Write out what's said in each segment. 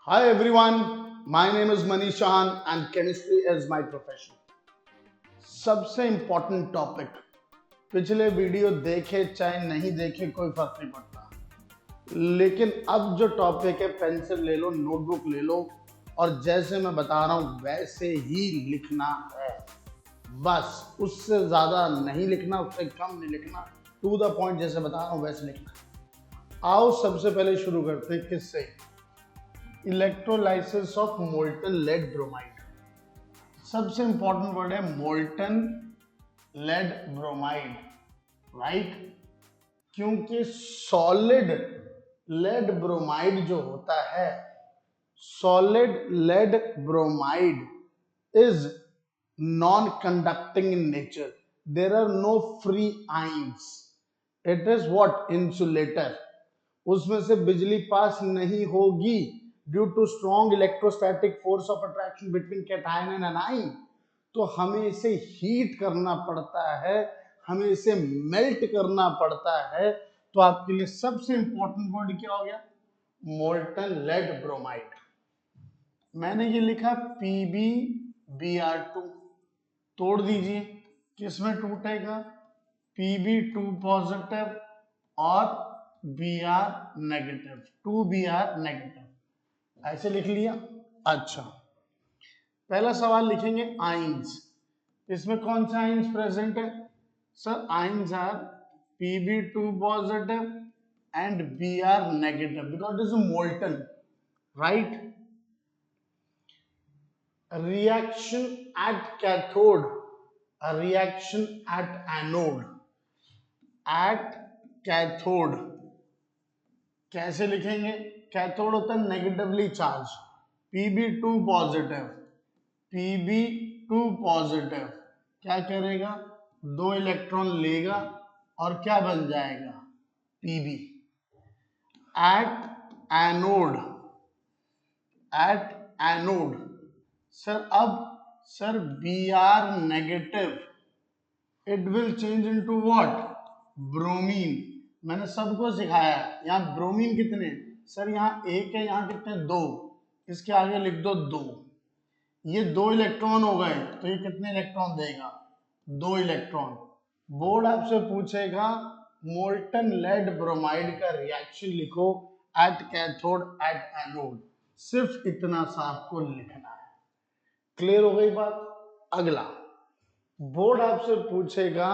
Hi everyone, my name is Manish Chauhan and chemistry is my profession. सबसे important topic, पिछले video देखे चाहे नहीं देखे कोई फर्क नहीं पड़ता, लेकिन अब जो टॉपिक है पेंसिल ले लो, नोटबुक ले लो और जैसे मैं बता रहा हूँ वैसे ही लिखना है। बस उससे ज़्यादा नहीं लिखना, उससे कम नहीं लिखना, टू द पॉइंट जैसे बता रहा हूँ वैसे लिखना है। आओ सबसे पहले शुरू करते हैं किससे? Electrolysis of molten lead bromide. सबसे इंपॉर्टेंट वर्ड है मोल्टन लेड ब्रोमाइड, राइट? क्योंकि सॉलिड लेड ब्रोमाइड जो होता है, solid lead bromide is non conducting in nature. There are no free ions. It is what? Insulator. उसमें से बिजली पास नहीं होगी due to strong electrostatic force of attraction between cation and anion. तो हमें इसे हीट करना पड़ता है, हमें इसे मेल्ट करना पड़ता है. तो आपके लिए सबसे इंपॉर्टेंट वर्ड क्या हो गया? Molten lead bromide. मैंने ये लिखा PbBr2. तोड़ दीजिए, किसमें टूटेगा? Pb2 पॉजिटिव और Br नेगेटिव, 2Br नेगेटिव. ऐसे लिख लिया. अच्छा, पहला सवाल लिखेंगे आइंस. इसमें कौन सा आइंस प्रेजेंट है? Sir ions are Pb2 positive and Br negative because it is molten, right? Reaction at cathode, reaction at anode. At cathode कैसे लिखेंगे? कैथोड होता है negatively charge, Pb2 positive, Pb2 positive क्या करेगा? 2 इलेक्ट्रॉन लेगा और क्या बन जाएगा? Pb. At anode, at anode sir अब sir Br negative, it will change into what? Bromine. मैंने सबको सिखाया. यहाँ ब्रोमीन कितने? सर यहाँ एक है, यहाँ कितने? 2. इसके आगे लिख दो 2. ये 2 इलेक्ट्रॉन हो गए तो ये कितने इलेक्ट्रॉन देगा? 2 इलेक्ट्रॉन. बोर्ड आपसे पूछेगा मोल्टन लेड ब्रोमाइड का रिएक्शन लिखो एट कैथोड एट एनोड. सिर्फ इतना सा आपको लिखना है. क्लियर हो गई बात? अगला बोर्ड आपसे पूछेगा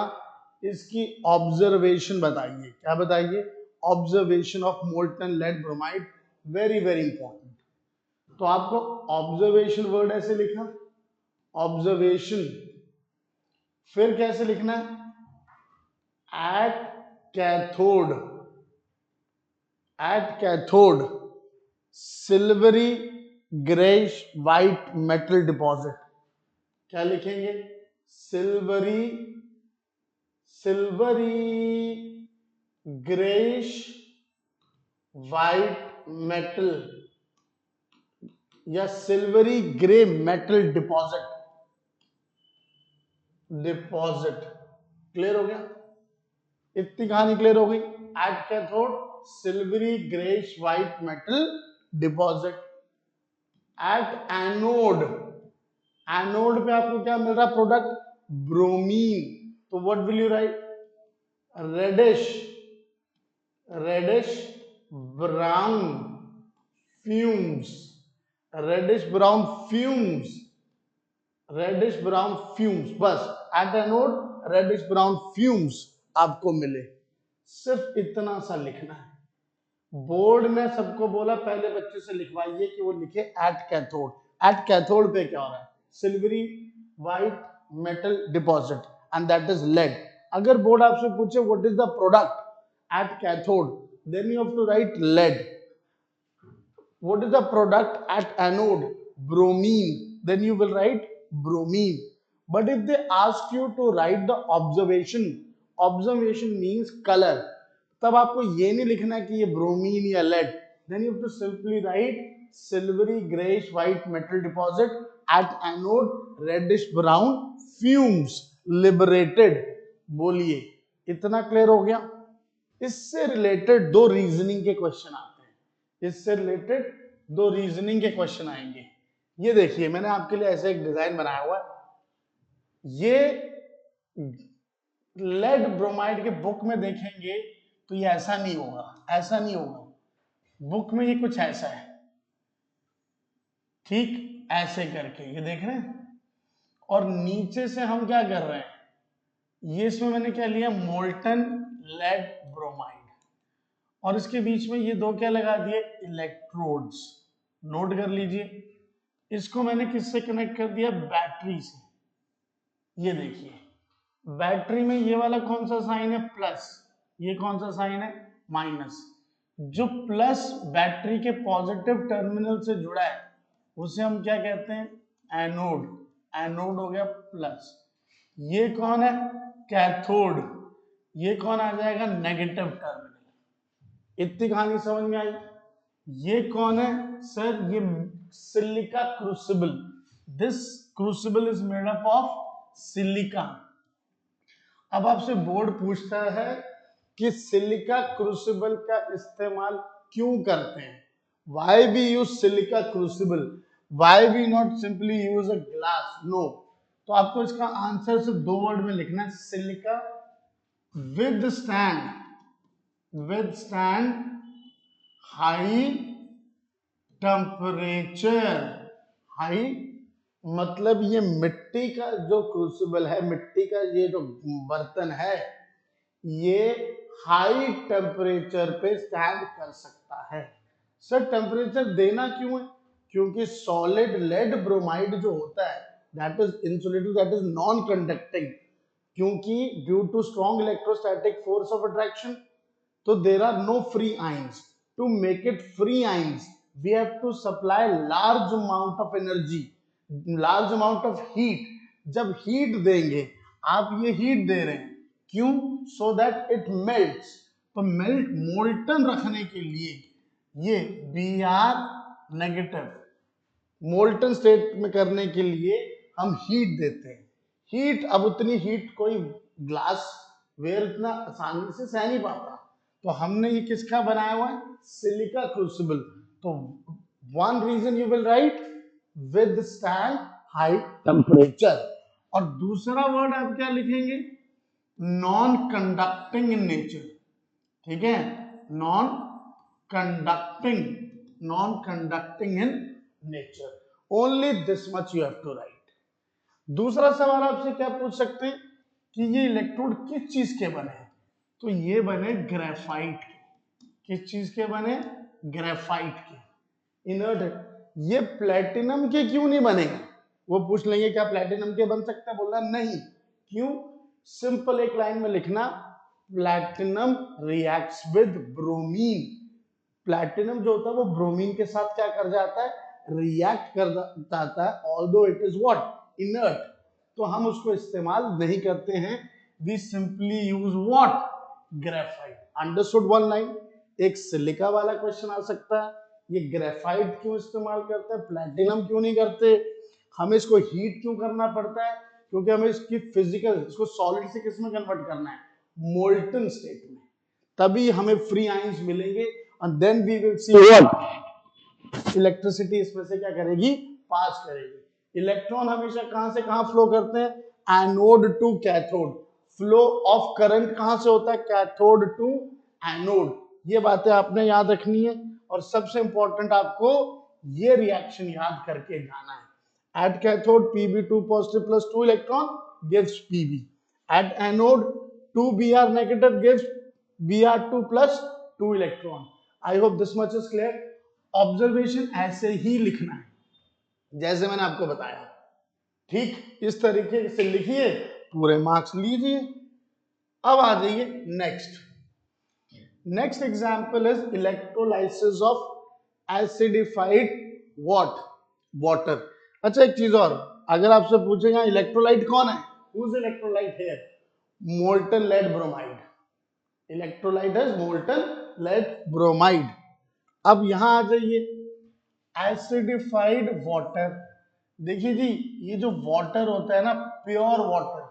इसकी ऑब्जर्वेशन बताइए. क्या बताइए? Observation of molten lead bromide. Very very important. तो आपको ऑब्जर्वेशन वर्ड ऐसे लिखा, ऑब्जर्वेशन. फिर कैसे लिखना है? At cathode, at cathode silvery greyish white metal deposit. क्या लिखेंगे? Silvery, silvery greyish white metal या silvery grey metal deposit. Deposit. Clear हो गया? इतनी कहानी क्लियर हो गई. At cathode silvery greyish white metal deposit. At anode, anode पे आपको क्या मिल रहा? Product bromine. तो what will you write? Reddish, reddish brown fumes, reddish brown fumes, reddish brown fumes. बस at anode reddish brown fumes आपको मिले. सिर्फ इतना सा लिखना है. बोर्ड ने सबको बोला पहले बच्चे से लिखवाइए कि वो लिखे एट कैथोड. एट कैथोड पे क्या हो रहा है? Silvery white metal deposit and that is lead. अगर बोर्ड आपसे पूछे what is the product at cathode, then you have to write lead. What is the product at anode? Bromine. Then you will write bromine. But if they ask you to write the observation, observation means color, तब आपको ये नहीं लिखना कि ये bromine या lead. Then you have to simply write silvery grayish white metal deposit at anode reddish brown fumes liberated. बोलिए, इतना क्लियर हो गया? इससे रिलेटेड दो रीजनिंग के क्वेश्चन आते हैं. इससे रिलेटेड दो रीजनिंग के क्वेश्चन आएंगे। ये देखिए मैंने आपके लिए ऐसे एक डिजाइन बनाया हुआ है। ये लेड ब्रोमाइड के बुक में देखेंगे तो ये ऐसा नहीं होगा, ऐसा नहीं होगा। बुक में ये कुछ ऐसा है, ठीक ऐसे करके ये देख रहे हैं। और नीचे से हम क्या कर रहे हैं, ये इसमें मैंने क्या लिया, मोल्टन लेड ब्रोमाइड, और इसके बीच में ये दो क्या लगा दिए, इलेक्ट्रोड्स। नोट कर लीजिए, इसको मैंने किससे कनेक्ट कर दिया, बैटरी से। ये देखिए बैटरी में ये वाला कौन सा साइन है, प्लस, ये कौन सा साइन है, माइनस। जो प्लस बैटरी के पॉजिटिव टर्मिनल से जुड़ा है उसे हम क्या कहते हैं, एनोड। एनोड हो गया प्लस। ये कौन है, कैथोड। ये कौन आ जाएगा, नेगेटिव टर्मिनल। इतनी कहानी समझ में आई। ये कौन है सर, ये silica crucible. This crucible is made up of silica. अब आपसे बोर्ड पूछता है कि सिलिका क्रूसिबल का इस्तेमाल क्यों करते हैं, why we use silica crucible, why we not simply use a glass, no. तो आपको इसका आंसर सिर्फ दो वर्ड में लिखना है, silica with stand high temperature. High मतलब ये मिट्टी का जो क्रूसिबल है, मिट्टी का ये जो बर्तन है, ये हाई टेम्परेचर पे स्टैंड कर सकता है। सर टेम्परेचर देना क्यों है, क्योंकि सॉलिड लेड ब्रोमाइड जो होता है that is insulated, that is non conducting, क्योंकि due to strong electrostatic force of attraction, तो there are no free ions. To make it free ions we have to supply large amount of energy, large amount of heat। जब heat देंगे, आप ये heat दे रहे हैं क्यों, so that it melts। तो melt molten रखने के लिए ये Br नेगेटिव, मोल्टन स्टेट में करने के लिए हम हीट देते हैं। हीट, अब उतनी हीट कोई ग्लास वेयर इतना आसानी से सह नहीं पाता, तो हमने ये किसका बनाया हुआ है, सिलिका क्रूसिबल। तो one reason you will write withstand high temperature, और दूसरा वर्ड आप क्या लिखेंगे, नॉन कंडक्टिंग इन नेचर। ठीक है, non conducting, non conducting in nature, only this much you have to write. दूसरा सवाल आपसे क्या पूछ सकते हैं कि ये इलेक्ट्रोड किस चीज के बने हैं, तो ये बने ग्रेफाइट के। किस चीज के बने, ग्रेफाइट के, इनर्ट। ये प्लेटिनम के क्यों नहीं बनेगा, वो पूछ लेंगे क्या प्लेटिनम के बन सकता है, बोलना नहीं, क्यों, सिंपल एक लाइन में लिखना, platinum reacts with bromine. Platinum जो होता है वो ब्रोमीन के साथ क्या कर जाता है, रिएक्ट कर जाता है, although it is what, inert. तो हम उसको इस्तेमाल नहीं करते हैं, we simply use what, graphite. Understood one line. एक सिलिका वाला क्वेश्चन आ सकता है, ये ग्रेफाइट क्यों इस्तेमाल करते हैं, प्लेटिनम क्यों नहीं करते, हमें इसको हीट क्यों करना पड़ता है, क्योंकि हमें इसकी फिजिकल, इसको सॉलिड से किस में कन्वर्ट करना है, मोल्टन स्टेट में, तभी हमें फ्री आयंस मिलेंगे, and then we will see what electricity इसमें से क्या करेगी, पास करेगी। इलेक्ट्रॉन हमेशा कहां से कहां फ्लो करते हैं, anode to cathode. Flow of current कहां से होता है, कैथोड टू एनोड। ये बातें आपने याद रखनी है, और सबसे इंपॉर्टेंट आपको ये रिएक्शन याद करके जाना है। At cathode Pb2 positive plus 2 electron gives Pb, at anode 2Br negative gives Br2 plus 2 electron। I hope this much is clear. Observation ऐसे ही लिखना है जैसे मैंने आपको बताया, ठीक इस तरीके से लिखिए, पूरे मार्क्स लीजिए। अब आ जाइए next. Next example is electrolysis of acidified water. अच्छा एक चीज और, अगर आपसे पूछेगा इलेक्ट्रोलाइट कौन है, whose electrolyte here, molten lead bromide. Electrolyte is molten lead bromide. अब यहां आ जाइए, एसिडिफाइड वाटर। देखिए जी, ये जो वाटर होता है ना, प्योर वाटर,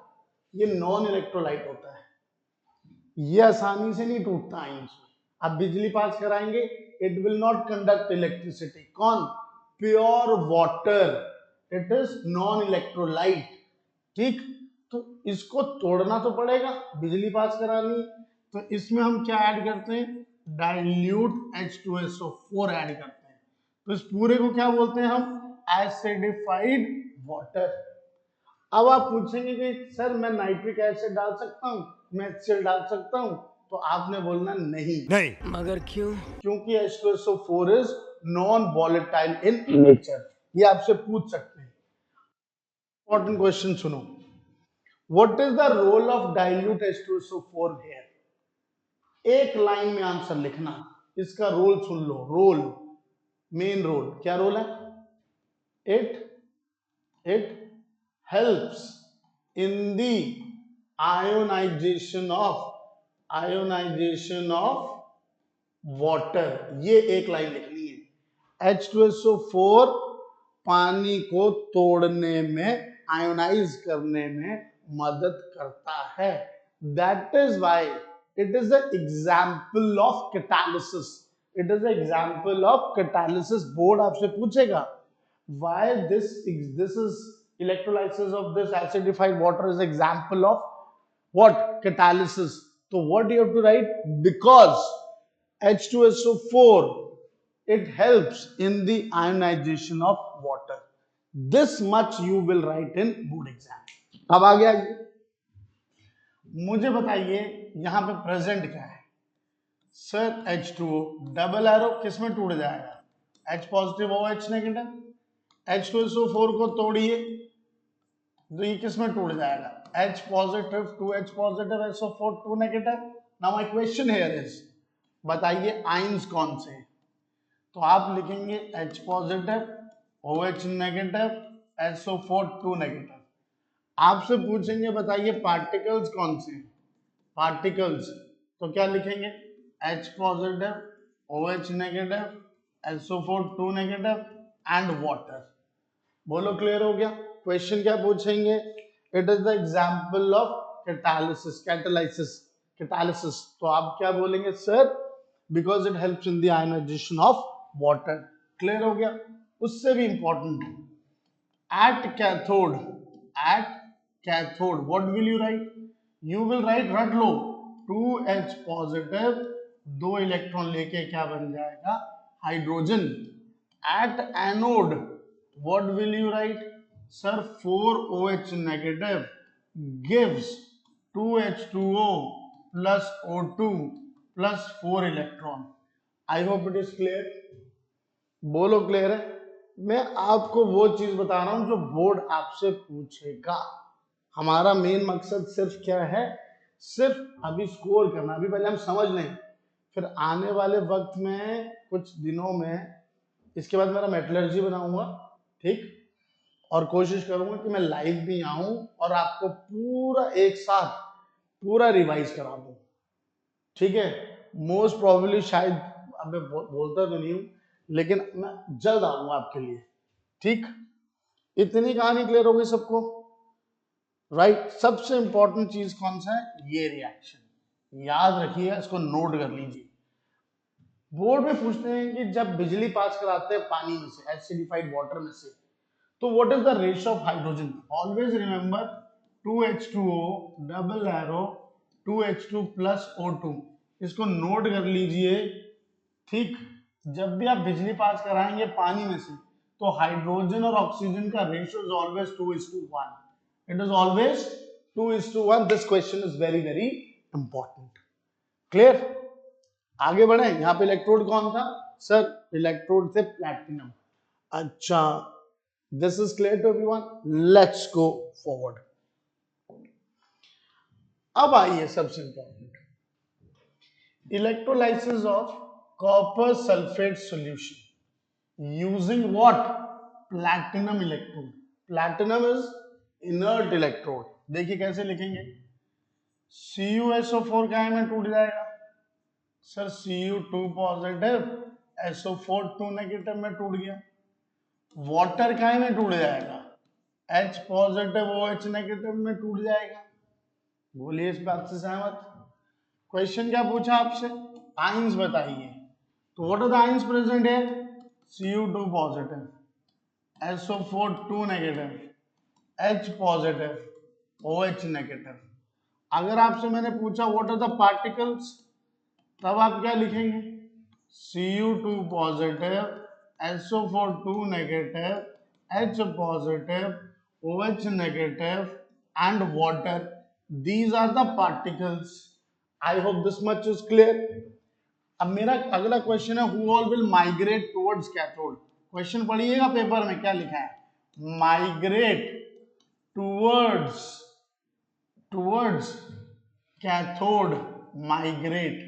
ये नॉन इलेक्ट्रोलाइट होता है, ये आसानी से नहीं टूटता आयंस में। आप बिजली पास कराएंगे it will not conduct electricity. कौन? Pure water, it is non electrolyte. ठीक, तो इसको तोड़ना तो पड़ेगा, बिजली पास करानी, तो इसमें हम क्या ऐड करते हैं? डाइल्यूट H2SO4 ऐड करते हैं। तो इस पूरे को क्या बोलते हैं हम? Acidified water. अब आप पूछेंगे कि सर मैं नाइट्रिक एसिड डाल सकता हूँ, मैं HCl डाल सकता हूँ, तो आपने बोलना नहीं। मगर क्यों? क्योंकि H2SO4 is non volatile in nature. ये आपसे पूछ सकते हैं। इंपॉर्टेंट क्वेश्चन सुनो, what is the role of dilute H2SO4 here? एक लाइन में आंसर लिखना, इसका रोल सुन लो। रोल, मेन रोल, क्या रोल है? it helps in the ionization of water। ये एक लाइन लिखनी है। H2SO4 पानी को तोड़ने में, आयोनाइज करने में मदद करता है। That is why it is the example of catalysis. It is the example of catalysis. Board आपसे पूछेगा why this is electrolysis of this acidified water is example of what? Catalysis. So what you have to write? Because H2SO4 it helps in the ionization of water. This much you will write in board exam. अब आ गया ये, मुझे बताइए यहाँ पे present क्या है? Sir H2O double arrow किस में टूट जाएगा? H positive OH negative. H2SO4 को तोड़िए तो ये किस में टूट जाएगा? H positive 2H positive SO4 2 negative. Now my question here is, बताइए आइंस कौन से हैं? तो आप लिखेंगे H positive OH negative SO4 2 negative. आपसे पूछेंगे बताइए पार्टिकल्स कौन से हैं? पार्टिकल्स, तो क्या लिखेंगे? H positive OH negative SO4 2 negative and water. बोलो क्लियर हो गया? क्वेश्चन क्या पूछेंगे? It is the example of catalysis, catalysis. तो आप क्या बोलेंगे? Sir because it helps in the ionization of water. Clear हो गया? उससे भी important, at cathode what will you write? You will write, रट लो, 2H पॉजिटिव 2 इलेक्ट्रॉन लेके क्या बन जाएगा? Hydrogen. At anode what will you write? Sir 4OH negative gives 2H2O plus O2 plus 4 electron. I hope it is clear. बोलो clear है? मैं आपको वो चीज बता रहा हूं जो बोर्ड आपसे पूछेगा। हमारा मेन मकसद सिर्फ क्या है? सिर्फ अभी स्कोर करना। अभी पहले हम समझ लें, फिर आने वाले वक्त में कुछ दिनों में इसके बाद मेरा मेटलर्जी बनाऊंगा, ठीक, और कोशिश करूंगा कि मैं लाइव भी आऊं और आपको पूरा एक साथ पूरा रिवाइज करा दूं। ठीक है, मोस्ट प्रोबेबली शायद अब मैं बोलता तो नहीं हूं, लेकिन मैं जल्द आऊंगा आपके लिए। ठीक, इतनी कहानी क्लियर हो गई सबको? राइट। सबसे इंपॉर्टेंट चीज कौन सा है? ये रिएक्शन याद रखिए, इसको नोट कर लीजिए। बोर्ड में पूछते हैं कि जब बिजली पास कराते हैं पानी में से, एसिडिफाइड वाटर में से, तो what is the ratio of hydrogen? Always remember 2H2O double arrow 2H2 plus O2। इसको नोट कर लीजिए। ठीक, जब भी आप बिजली पास कराएंगे पानी में से, तो हाइड्रोजन और ऑक्सीजन का ratio is always 2:1। It is always 2:1। This question is very very important. Clear? आगे बढ़े। यहाँ पे इलेक्ट्रोड कौन था? सर इलेक्ट्रोड थे प्लैटिनम। अच्छा, this is clear to everyone. Let's go forward. अब आइए सबसे important, electrolysis of copper sulphate solution using what? Platinum electrode. Platinum is inert electrode. देखिए कैसे लिखेंगे? CuSO4 क्या है में टूट जाएगा? Sir Cu2 positive SO4 2 negative में टूट गया। वाटर काय में टूट जाएगा? H पॉजिटिव OH नेगेटिव में टूट जाएगा। बोलिए इस बात से सहमत? क्वेश्चन क्या पूछा आपसे? आइंस बताइए, तो what are the ions present है? Cu2 positive, SO4 2 negative, H positive, OH negative. अगर आपसे मैंने पूछा व्हाट आर द पार्टिकल्स, तब आप क्या लिखेंगे? Cu2 positive, SO4 2 negative, H positive, OH negative and water. These are the particles. I hope this much is clear. अब मेरा अगला क्वेश्चन है who all will migrate towards cathode. Question पढ़िएगा paper में क्या लिखा है, migrate towards cathode, migrate.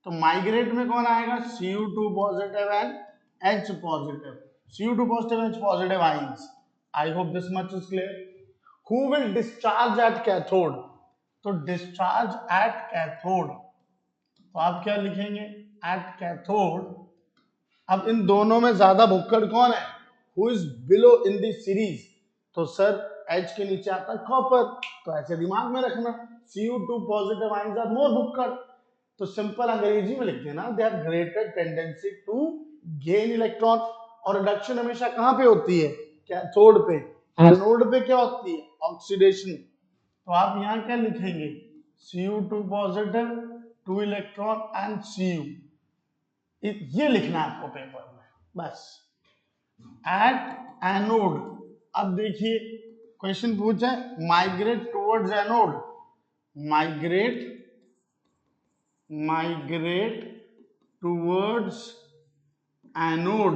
तो माइग्रेट में कौन आएगा? Cu2 positive and H positive, Cu2 positive H positive ions. I hope this much is clear. Who will discharge at cathode? तो discharge at cathode, तो आप क्या लिखेंगे? At cathode. अब इन दोनों में ज्यादा भुक्कड़ कौन है? Who is below in the series? तो सर H के नीचे आता है कॉपर, तो ऐसे दिमाग में रखना Cu2 positive ions are more भुक्कड़. तो सिंपल अंग्रेजी में लिख देना they have greater tendency to gain electron. और रिडक्शन हमेशा कहां पे होती है? कैथोड पे. एनोड पे क्या होती है? ऑक्सीडेशन. तो आप यहां क्या लिखेंगे? Cu2 positive 2 electron and Cu. ये लिखना है आपको पेपर में बस. एट एनोड, अब देखिए क्वेश्चन पूछा है migrate towards anode, migrate towards anode,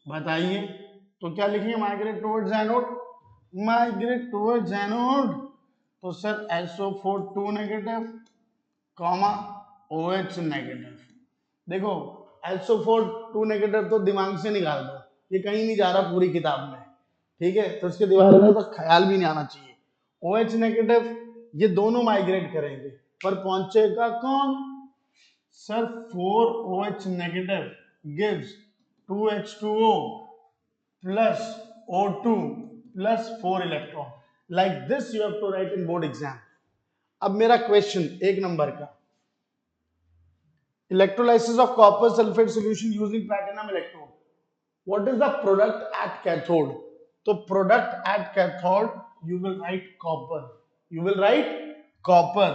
बताइए. तो क्या लिखेंगे? Migrate towards anode, migrate towards anode. तो sir SO4 2 negative comma OH negative. देखो SO4 2 नेगेटिव तो दिमाग से निकाल दो, ये कहीं नहीं जा रहा पूरी किताब में, ठीक है, तो इसके दिमाग में तो ख्याल भी नहीं आना चाहिए. OH नेगेटिव, ये दोनों माइग्रेट करेंगे, पर पहुंचेगा कौन? Sir 4OH negative gives 2H2O plus O2 plus 4 electron. Like this you have to write in board exam. अब मेरा क्वेश्चन 1 नंबर का, electrolysis of copper sulfate solution using platinum electrode. What is the product at cathode? तो product at cathode you will write copper. You will write copper.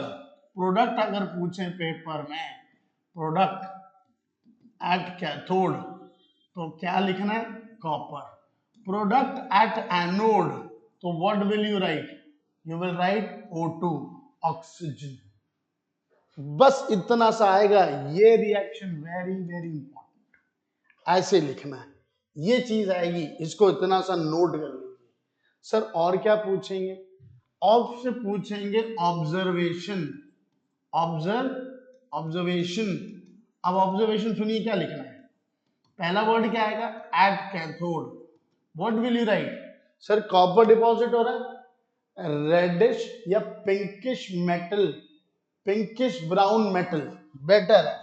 Product अगर पूछे paper में product at cathode तो क्या लिखना है? Copper. Product at anode तो what will you write? You will write O2, oxygen. बस इतना सा आएगा. ये रिएक्शन वेरी वेरी इंपॉर्टेंट, ऐसे लिखना है, ये चीज आएगी, इसको इतना सा नोट कर लीजिए. सर और क्या पूछेंगे? आपसे पूछेंगे ऑब्जर्वेशन. ऑब्जर्वेशन. अब ऑब्जर्वेशन सुनिए क्या लिखना है. पहला वर्ड क्या आएगा? Eight cathode. What will you right? Sir copper deposit हो रहा है, रेडिश या pinkish metal, pinkish brown metal better है,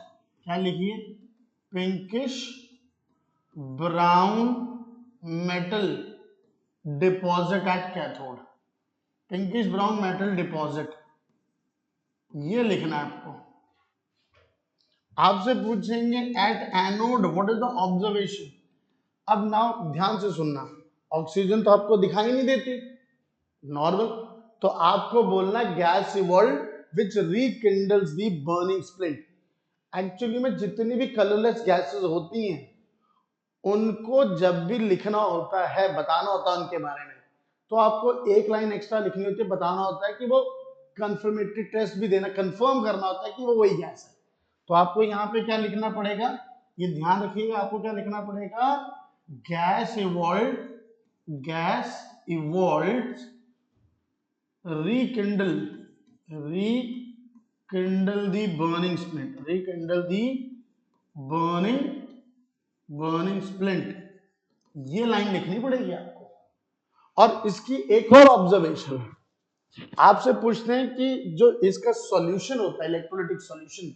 क्या लिखिए? Pinkish brown metal deposit eight cathode, pinkish brown metal deposit, ये लिखना है आपको. आपसे पूछेंगे at anode what is the observation. अब नाउ ध्यान से सुनना, ऑक्सीजन तो आपको दिखाई नहीं देती नॉर्मल, तो आपको बोलना gas evolve which rekindles the burning splint. Actually में जितनी भी कलरलेस गैसेस होती हैं उनको जब भी लिखना होता है, बताना होता है उनके बारे में, तो आपको एक लाइन एक्स्ट्रा लिखनी होती है, बताना होता है कि वो कंफर्मेटरी टेस्ट भी देना, कंफर्म करना होता है कि वो वही गैस है. तो आपको यहाँ पे क्या लिखना पड़ेगा, ये ध्यान रखिएगा, आपको क्या लिखना पड़ेगा? Gas evolve rekindle the burning splint, rekindle the burning splint, ये लाइन लिखनी पड़ेगी आपको. और इसकी एक और ऑब्जर्वेशन, आपसे पूछते हैं कि जो इसका सॉल्यूशन होता है इलेक्ट्रोलाइटिक सॉल्यूशन,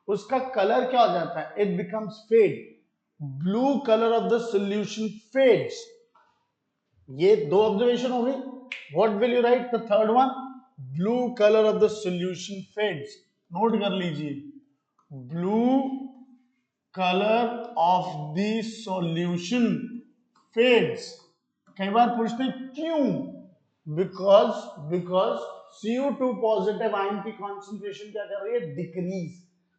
उसका कलर क्या हो जाता है? It becomes fade, blue colour of the solution fades. ये दो ऑब्जर्वेशन हो गई. What will you write the third one? Blue colour of the solution fades. Note कर लीजिए, blue colour of the solution fades. कई बार पूछते हैं क्यों? Because because CO2 positive ion की कॉन्सेंट्रेशन क्या कर रही है? डिक्रीज।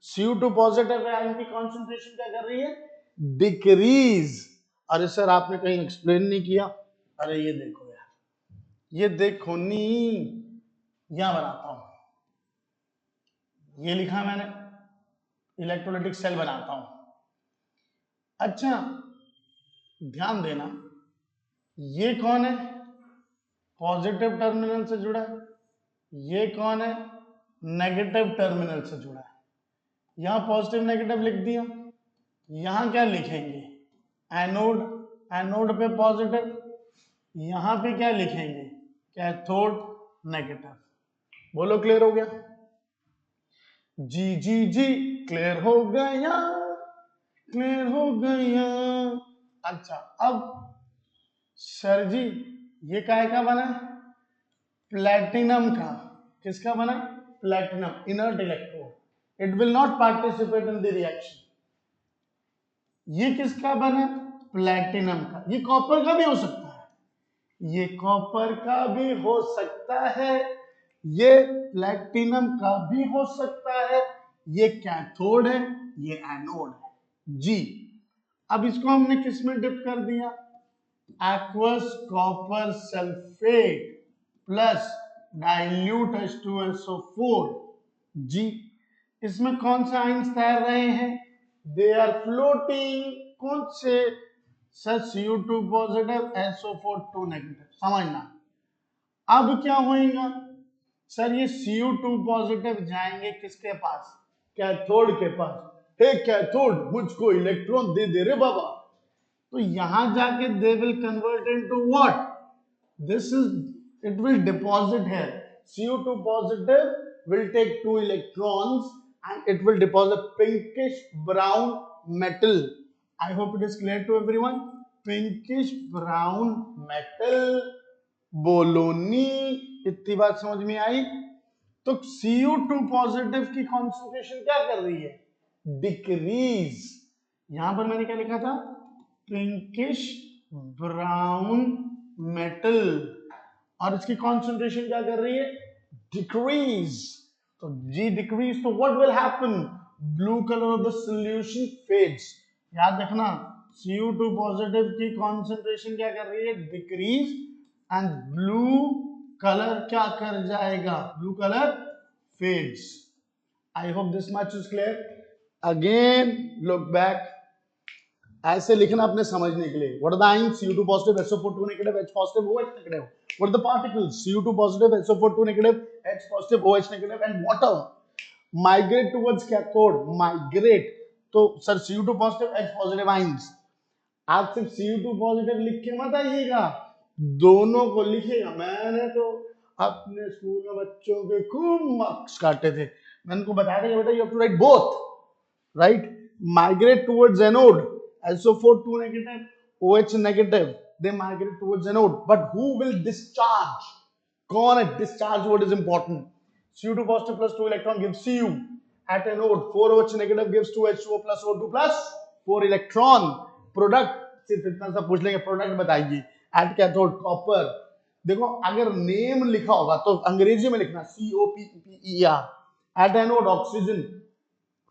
CO2 पॉजिटिव आयन की कॉन्सेंट्रेशन क्या कर रही है? डिक्रीज। अरे सर आपने कहीं एक्सप्लेन नहीं किया। अरे ये देखो यार, ये देखो नी, यहां बनाता हूं, ये लिखा मैंने, इलेक्ट्रोलाइटिक सेल बनाता हूं। अच्छा ध्यान देना, ये कौन है? पॉजिटिव टर्मिनल से जुड़ा है। ये कौन है? नेगेटिव टर्मिनल से जुड़ा है। यहां पॉजिटिव नेगेटिव लिख दिया। यहां क्या लिखेंगे? एनोड, एनोड पे पॉजिटिव। यहां पे क्या लिखेंगे? Cathode negative. बोलो क्लियर हो गया? जी जी जी, क्लियर हो गया, क्लियर हो गया। अच्छा अब सर जी ये काय का बना है? प्लैटिनम का। किसका बना है? Platinum, inert electrode. It will not participate in the reaction. ये किसका बना है? प्लैटिनम का। ये कॉपर का भी हो सकता है, ये कॉपर का भी हो सकता है, ये प्लैटिनम का भी हो सकता है। ये कैथोड है, ये एनोड है जी। अब इसको हमने किस में डिप कर दिया? Aqueous copper sulphate plus dilute H2SO4 जी। इसमें कौन से आयंस तैर रहे हैं? They are floating. कौन से? Sir CO2 positive SO4 2 negative. समझना अब क्या होएगा? सर ये CO2 पॉजिटिव जाएंगे किसके पास? कैथोड के पास। हे कैथोड मुझको इलेक्ट्रॉन दे दे रे बाबा। तो यहां जाके they will convert into what? This is, it will deposit here. CO2 positive will take 2 electrons and it will deposit pinkish brown metal. I hope it is clear to everyone. Pinkish brown metal. Bologna, इतनी बात समझ में आई? तो CO2 positive की concentration क्या कर रही है? डिक्रीज। यहां पर मैंने क्या लिखा था? Pinkish brown metal. और इसकी कॉन्सेंट्रेशन क्या कर रही है? डिक्रीज। तो जी डिक्रीज, तो what will happen? Blue colour of the solution fades. याद रखना CO2 पॉजिटिव की कॉन्सेंट्रेशन क्या कर रही है? डिक्रीज। एंड ब्लू कलर क्या कर जाएगा? Blue colour fades. I hope this much is clear. Again look back, ऐसे लिखना अपने समझने के लिए। What are the ions? CO2 positive SO4 2 negative H positive OH negative. What are the particles? CO2 positive SO4 2 negative H positive OH negative and water migrate towards cathode. Migrate, तो sir CO2 positive H positive ions. आप सिर्फ CO2 positive लिख के मत आइएगा, दोनों को लिखेगा। मैंने तो अपने स्कूल में बच्चों के खूब मार्क्स काटे थे। मैंने उनको बताया था कि बेटा you have to write both, right? Migrate towards anode, SO4 2 negative, OH negative, they migrate towards anode. But who will discharge? कौन है? Discharge word is important. CO2 positive plus 2 electron gives Cu. At anode 4OH negative gives 2H2O plus O2 plus 4 electron. Product सिर्फ इतना सा पूछ लेंगे, product बताइए। At cathode copper। देखो अगर नेम लिखा होगा तो अंग्रेजी में लिखना COPPER। At anode oxygen,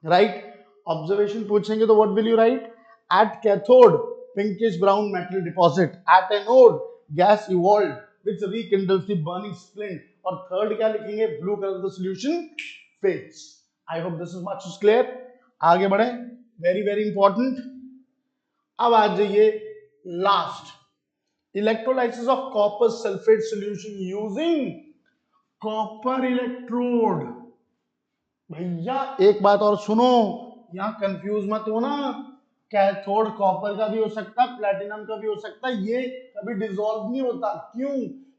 right? Observation पूछेंगे तो what will you write? At cathode pinkish brown metal deposit, at anode gas evolve which rekindles the burning splint. और थर्ड क्या लिखेंगे? Blue colour of the solution fades. I hope this is much clear. आगे बढ़े, very very important. अब आ जाइए last, electrolysis of copper sulphate solution using copper electrode. भैया एक बात और सुनो, यहां कंफ्यूज मत हो ना। कैथोड कॉपर का भी हो सकता है, प्लैटिनम का भी हो सकता है, ये कभी डिसॉल्व नहीं होता। क्यों?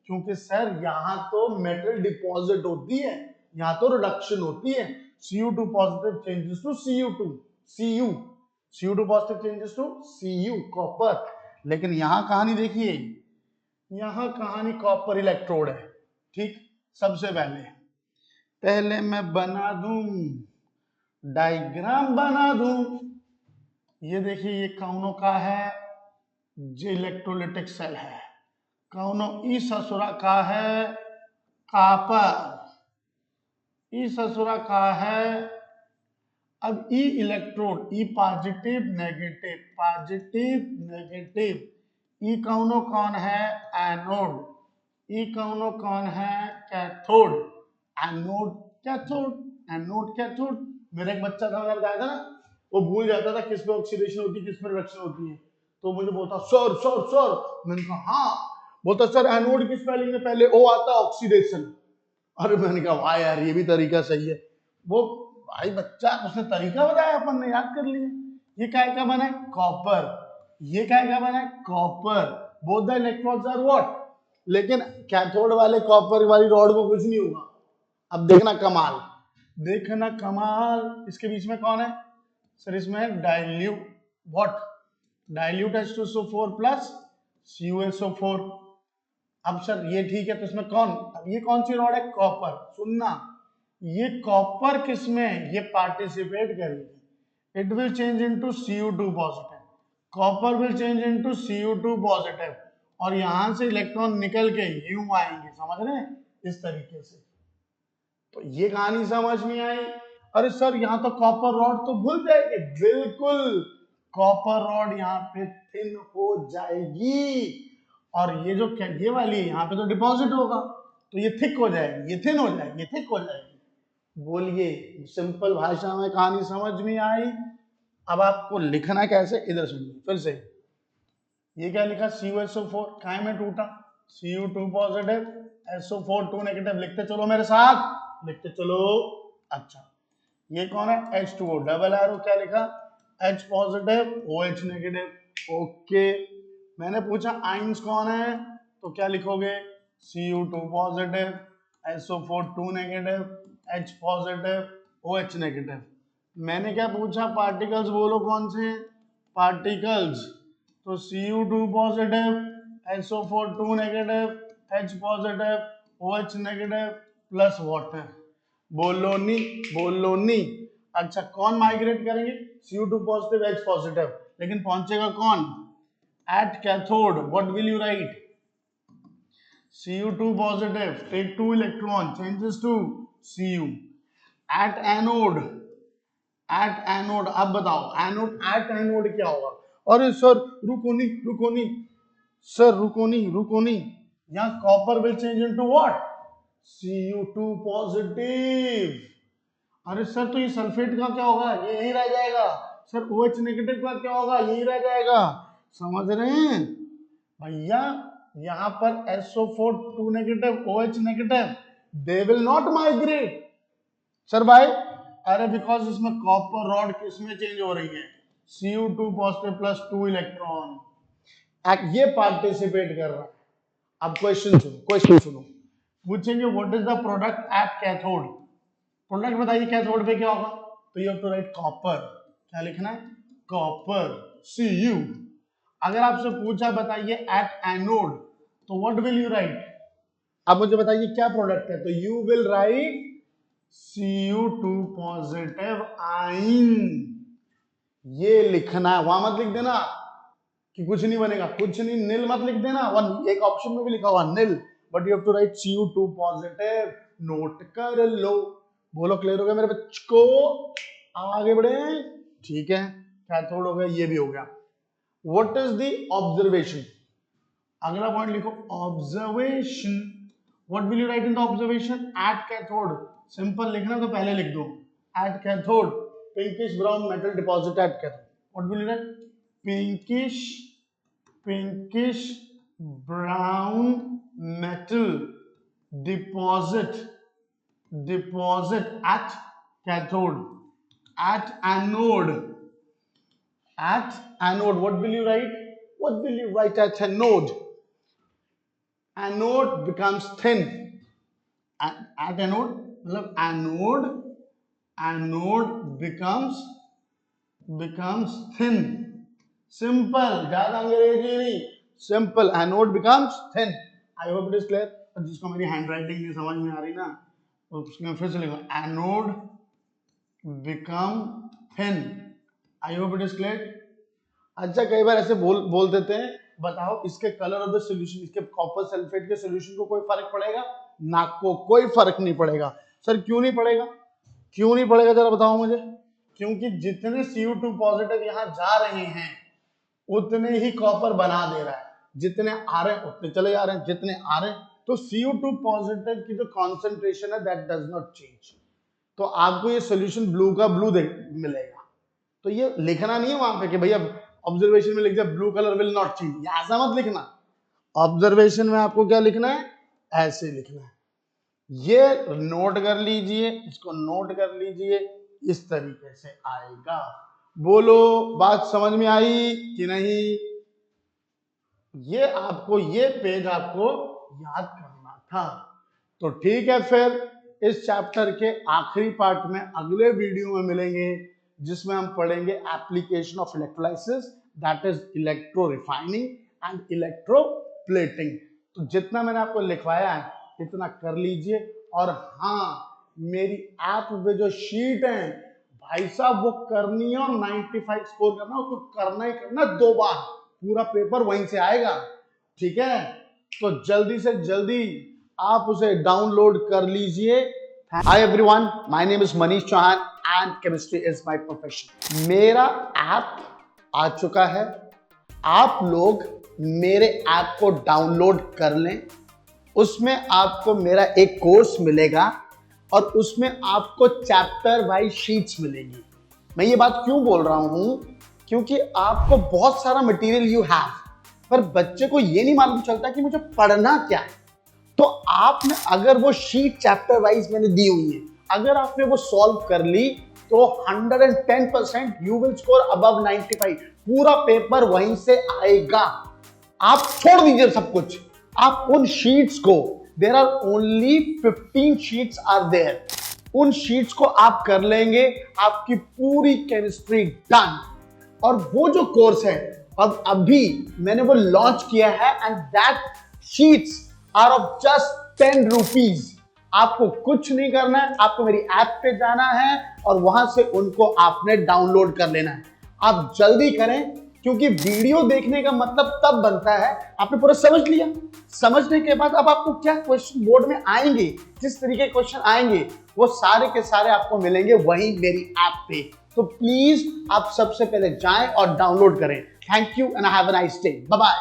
क्योंकि सर यहां तो मेटल डिपॉजिट होती है, यहां तो रिडक्शन होती है। CO2 positive changes to Cu2, Cu, CO2 positive changes to Cu copper. लेकिन यहां कहानी देखिए, यहां कहानी कॉपर इलेक्ट्रोड है। ठीक, सबसे पहले मैं बना दूं, डायग्राम बना दूं। ये देखिए ये कौनों का है, जो इलेक्ट्रोलिटिक सेल है। कौनों ई ससुरा का है कॉपर, ई ससुरा का है। अब ई इलेक्ट्रोड, ई पॉजिटिव नेगेटिव, पॉजिटिव नेगेटिव। ई कौनों कौन है एनोड, ई कौनों कौन है cathode. Anode cathode, anode cathode. मेरा एक बच्चा था, मैंने बताया था ना, वो भूल जाता था किस पे ऑक्सीडेशन होती है किस पे रिडक्शन होती है, तो मुझे बोलता सर सर सर, मैंने कहा हाँ, बोलता सर एनोड की स्पेलिंग में पहले ओ आता ऑक्सीडेशन। अरे मैंने कहा वाह यार ये भी तरीका सही है। वो भाई बच्चा, उसने तरीका बताया, अपन ने याद कर लिया। ये क्या क्या बना है कॉपर, ये क्या क्या बना है copper. Both the electrons are what, लेकिन कैथोड वाले कॉपर वाली रॉड को कुछ नहीं होगा। अब देखना कमाल, देखना कमाल, इसके बीच में कौन है सर, इसमें है dilute, what, dilute H2SO4 plus CuSO4। अब सर ये ठीक है, तो इसमें कौन, अब ये कौन सी रॉड है कॉपर। सुनना, ये कॉपर किसमें ये पार्टिसिपेट करेगी, it will change into Cu2 positive, copper will change into Cu2 positive, और यहां से इलेक्ट्रॉन निकल के यूं आएंगे, समझ रहे हैं इस तरीके से। तो ये कहानी समझ में आई। अरे सर यहाँ तो कॉपर रॉड तो भूल जाएंगे, बिल्कुल कॉपर रॉड यहाँ पे थिन हो जाएगी, और ये जो क्या ये वाली है यहाँ पे तो डिपॉजिट होगा, तो ये थिक हो जाएगी, ये थिन हो जाएगी, ये थिक हो जाएगी। बोलिए सिंपल भाषा में कहानी समझ में आई। अब आपको लिखना कैसे, इधर सुनिए फिर से। ये क्या लिखा CuSO4 काय में टूटा, Cu2 पॉजिटिव SO4 2 नेगेटिव, लिखते चलो मेरे साथ, लिखते चलो। अच्छा ये कौन है H2O, डबल एरो क्या लिखा H positive OH negative. Okay, मैंने पूछा आइंस कौन है, तो क्या लिखोगे Cu2 positive SO4 2 negative H positive OH negative. मैंने क्या पूछा पार्टिकल्स बोलो कौन से पार्टिकल्स, तो Cu2 positive SO4 2 negative H positive OH negative plus water. बोलो नी, बोलो नी। अच्छा कौन माइग्रेट करेंगे Cu2 पॉजिटिव H पॉजिटिव, लेकिन पहुंचेगा कौन eight cathode, what will you right Cu2 positive take 2 electron changes to Cu at anode, at anode। अब बताओ एनोड एट एनोड क्या होगा। अरे सर रुको नहीं, रुको नहीं सर, रुको नहीं, रुको नहीं, यहाँ copper will change into what Cu2 positive. अरे सर तो ये सल्फेट का क्या होगा, ये यही रह जाएगा। सर OH नेगेटिव का क्या होगा, यही रह जाएगा। समझ रहे हैं भैया, यहां पर SO4 2 negative OH negative, they will not migrate. Sir भाई, अरे बिकॉज इसमें कॉपर रॉड किसमें चेंज हो रही है Cu2 पॉजिटिव प्लस 2 इलेक्ट्रॉन, ये पार्टिसिपेट कर रहा है। अब क्वेश्चन सुनो, क्वेश्चन सुनो, पूछेंगे what is the product at cathode, product बताइए कैथोड पे क्या होगा, तो you have to write copper, क्या लिखना है कॉपर Cu। अगर आपसे पूछा बताइए एट एनोड, तो व्हाट विल यू राइट, अब मुझे बताइए क्या प्रोडक्ट है, तो you will right Cu2 positive ion. ये लिखना है, वहां मत लिख देना कि कुछ नहीं बनेगा, कुछ नहीं, नील मत लिख देना, वन एक ऑप्शन में भी लिखा हुआ नील, but you have to write Cu2 positive, note कर लो। बोलो क्लियर हो गया मेरे बच्चों को, आगे बढ़े, ठीक है कैथोड हो गया, ये भी हो गया। व्हाट इज द ऑब्जर्वेशन, अगला पॉइंट लिखो observation. What will you right in the observation at cathode, simple लिखना तो पहले लिख दो eight cathode pinkish brown metal deposit eight cathode, what will you right pinkish, pinkish brown metal deposit, deposit at cathode, at anode, at anode, what will you write, what will you write at anode, anode becomes thin, at anode मतलब anode, anode becomes thin, simple, ज्यादा अंग्रेजी नहीं, simple, anode becomes thin। I hope it is clear। और जिसको मेरी hand writing नहीं समझ में आ रही ना, उसमें फिर से लिखो anode become thin. I hope it is clear. अच्छा कई बार ऐसे बोल देते हैं, बताओ इसके कलर ऑफ द सॉल्यूशन, इसके कॉपर सल्फेट के सॉल्यूशन को कोई फर्क पड़ेगा? ना को कोई फर्क नहीं पड़ेगा। सर क्यों नहीं पड़ेगा? क्यों नहीं पड़ेगा जरा बताओ मुझे। क्योंकि जितने CO2 पॉजिटिव यहाँ जा रहे हैं उतने ही कॉपर बना दे रहा है, जितने आ रहे हैं उतने चले जा रहे हैं, जितने आ रहे हैं, तो CO2 पॉजिटिव की जो कॉन्सेंट्रेशन है दैट डज नॉट चेंज। तो आपको ये सोल्यूशन ब्लू का ब्लू मिलेगा। तो ये लिखना नहीं है वहां पे कि भैया ऑब्जर्वेशन में लिख दिया blue colour will not change, ऐसा मत लिखना। ऑब्जर्वेशन में आपको क्या लिखना है? ऐसे लिखना है। ये नोट कर लीजिए, इसको नोट कर लीजिए, इस तरीके से आएगा। बोलो बात समझ में आई कि नहीं? ये आपको, ये पेज आपको याद करना था। तो ठीक है, फिर इस चैप्टर के आखिरी पार्ट में अगले वीडियो में मिलेंगे, जिसमें हम पढ़ेंगे application of electrolysis, that is electro refining and electroplating. तो जितना मैंने आपको लिखवाया है इतना कर लीजिए। और हाँ, मेरी ऐप पे जो शीट है भाई साहब वो करनी है, और 95 स्कोर करना, उसको करना ही करना 2 बार, पूरा पेपर वहीं से आएगा। ठीक है, तो जल्दी से जल्दी आप उसे डाउनलोड कर लीजिए। Hi everyone, my name is Manish Chauhan and chemistry is my profession. मेरा ऐप आ चुका है, आप लोग मेरे ऐप को डाउनलोड कर लें। उसमें आपको मेरा एक कोर्स मिलेगा और उसमें आपको चैप्टर वाइज शीट्स मिलेगी। मैं ये बात क्यों बोल रहा हूं? क्योंकि आपको बहुत सारा मटेरियल यू हैव, पर बच्चे को ये नहीं मालूम चलता कि मुझे पढ़ना क्या है। तो आपने अगर वो शीट चैप्टर वाइज मैंने दी हुई है, अगर आपने वो सॉल्व कर ली तो 110% यू विल स्कोर अबव 95। पूरा पेपर वहीं से आएगा। आप छोड़ दीजिए सब कुछ, आप उन शीट्स को, there are only 15 sheets are there, उन शीट्स को आप कर लेंगे, आपकी पूरी केमिस्ट्री डन। और वो जो कोर्स है अब अभी मैंने वो लॉन्च किया है, and that sheets are of just 10 rupees. आपको कुछ नहीं करना है, आपको मेरी ऐप पे जाना है और वहां से उनको आपने डाउनलोड कर लेना है। आप जल्दी करें, क्योंकि वीडियो देखने का मतलब तब बनता है आपने पूरा समझ लिया। समझने के बाद अब आपको क्या क्वेश्चन बोर्ड में आएंगे, जिस तरीके के क्वेश्चन आएंगे वो सारे के सारे आपको मिलेंगे वहीं मेरी ऐप पे। तो प्लीज आप सबसे पहले जाएं और डाउनलोड करें। Thank you and have a nice day. Bye bye.